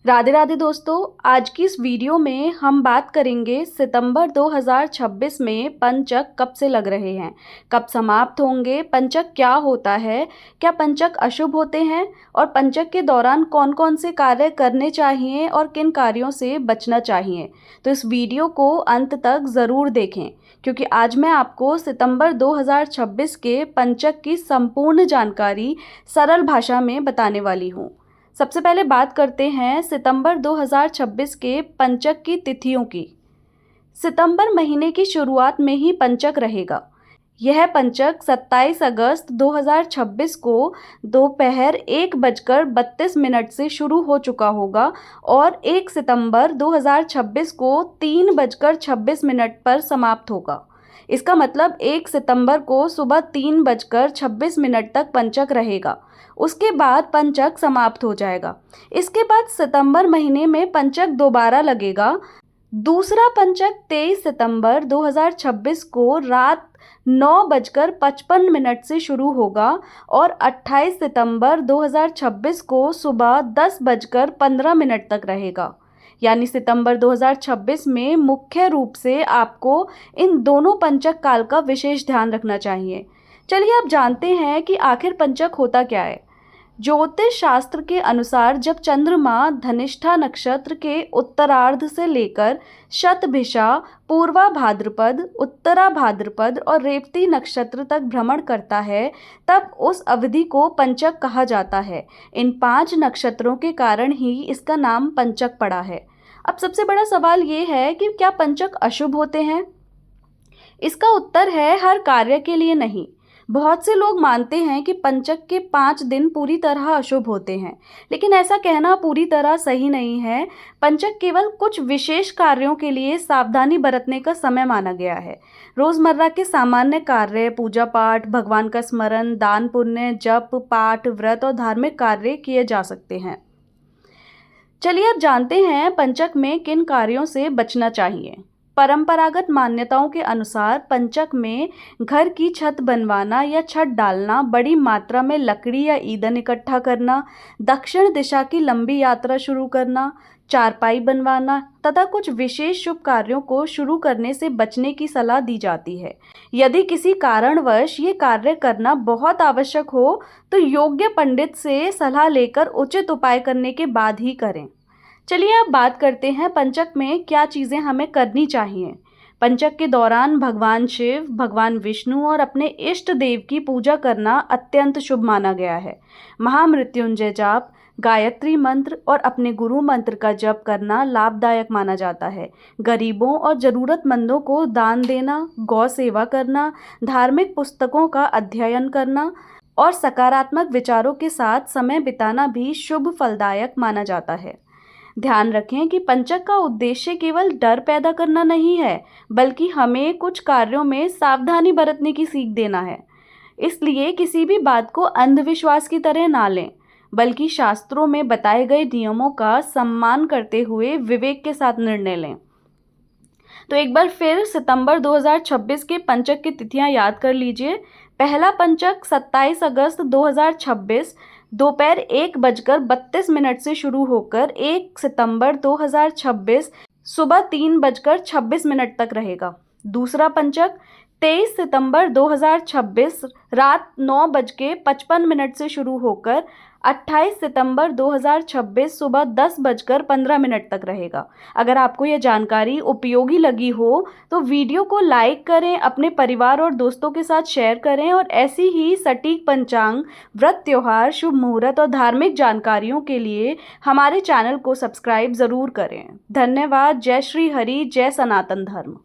राधे राधे दोस्तों, आज की इस वीडियो में हम बात करेंगे सितंबर 2026 में पंचक कब से लग रहे हैं, कब समाप्त होंगे, पंचक क्या होता है, क्या पंचक अशुभ होते हैं और पंचक के दौरान कौन कौन से कार्य करने चाहिए और किन कार्यों से बचना चाहिए। तो इस वीडियो को अंत तक ज़रूर देखें क्योंकि आज मैं आपको सितंबर 2026 के पंचक की संपूर्ण जानकारी सरल भाषा में बताने वाली हूँ। सबसे पहले बात करते हैं सितंबर 2026 के पंचक की तिथियों की। सितंबर महीने की शुरुआत में ही पंचक रहेगा। यह पंचक 27 अगस्त 2026 को दोपहर 1:32 से शुरू हो चुका होगा और 1 सितंबर 2026 को 3:26 पर समाप्त होगा। इसका मतलब 1 सितंबर को सुबह 3:26 तक पंचक रहेगा। उसके बाद पंचक समाप्त हो जाएगा। इसके बाद सितंबर महीने में पंचक दोबारा लगेगा। दूसरा पंचक 23 सितंबर 2026 को रात 9:55 से शुरू होगा और 28 सितंबर 2026 को सुबह 10:15 तक रहेगा। यानी सितंबर 2026 में मुख्य रूप से आपको इन दोनों पंचक काल का विशेष ध्यान रखना चाहिए। चलिए अब जानते हैं कि आखिर पंचक होता क्या है। ज्योतिष शास्त्र के अनुसार जब चंद्रमा धनिष्ठा नक्षत्र के उत्तरार्ध से लेकर शतभिषा, पूर्वा भाद्रपद, उत्तरा भाद्रपद और रेवती नक्षत्र तक भ्रमण करता है तब उस अवधि को पंचक कहा जाता है। इन 5 नक्षत्रों के कारण ही इसका नाम पंचक पड़ा है। अब सबसे बड़ा सवाल ये है कि क्या पंचक अशुभ होते हैं? इसका उत्तर है हर कार्य के लिए नहीं। बहुत से लोग मानते हैं कि पंचक के 5 दिन पूरी तरह अशुभ होते हैं, लेकिन ऐसा कहना पूरी तरह सही नहीं है। पंचक केवल कुछ विशेष कार्यों के लिए सावधानी बरतने का समय माना गया है। रोजमर्रा के सामान्य कार्य, पूजा पाठ, भगवान का स्मरण, दान पुण्य, जप, पाठ, व्रत और धार्मिक कार्य किए जा सकते हैं। चलिए अब जानते हैं पंचक में किन कार्यों से बचना चाहिए। परंपरागत मान्यताओं के अनुसार पंचक में घर की छत बनवाना या छत डालना, बड़ी मात्रा में लकड़ी या ईंधन इकट्ठा करना, दक्षिण दिशा की लंबी यात्रा शुरू करना, चारपाई बनवाना तथा कुछ विशेष शुभ कार्यों को शुरू करने से बचने की सलाह दी जाती है। यदि किसी कारणवश ये कार्य करना बहुत आवश्यक हो तो योग्य पंडित से सलाह लेकर उचित उपाय करने के बाद ही करें। चलिए अब बात करते हैं पंचक में क्या चीज़ें हमें करनी चाहिए। पंचक के दौरान भगवान शिव, भगवान विष्णु और अपने इष्ट देव की पूजा करना अत्यंत शुभ माना गया है। महामृत्युंजय जाप, गायत्री मंत्र और अपने गुरु मंत्र का जप करना लाभदायक माना जाता है। गरीबों और ज़रूरतमंदों को दान देना, गौ सेवा करना, धार्मिक पुस्तकों का अध्ययन करना और सकारात्मक विचारों के साथ समय बिताना भी शुभ फलदायक माना जाता है। ध्यान रखें कि पंचक का उद्देश्य केवल डर पैदा करना नहीं है, बल्कि हमें कुछ कार्यों में सावधानी बरतने की सीख देना है। इसलिए किसी भी बात को अंधविश्वास की तरह ना लें, बल्कि शास्त्रों में बताए गए नियमों का सम्मान करते हुए विवेक के साथ निर्णय लें। तो एक बार फिर सितंबर 2026 के पंचक की तिथियां याद कर लीजिए। पहला पंचक 27 अगस्त 2026 दोपहर 1:32 से शुरू होकर 1 सितंबर 2026 सुबह 3:26 तक रहेगा। दूसरा पंचक 23 सितंबर 2026 रात 9:55 से शुरू होकर 28 सितंबर 2026 सुबह 10:15 तक रहेगा। अगर आपको यह जानकारी उपयोगी लगी हो तो वीडियो को लाइक करें, अपने परिवार और दोस्तों के साथ शेयर करें और ऐसी ही सटीक पंचांग, व्रत, त्योहार, शुभ मुहूर्त और धार्मिक जानकारियों के लिए हमारे चैनल को सब्सक्राइब ज़रूर करें। धन्यवाद। जय श्री हरि, जय सनातन धर्म।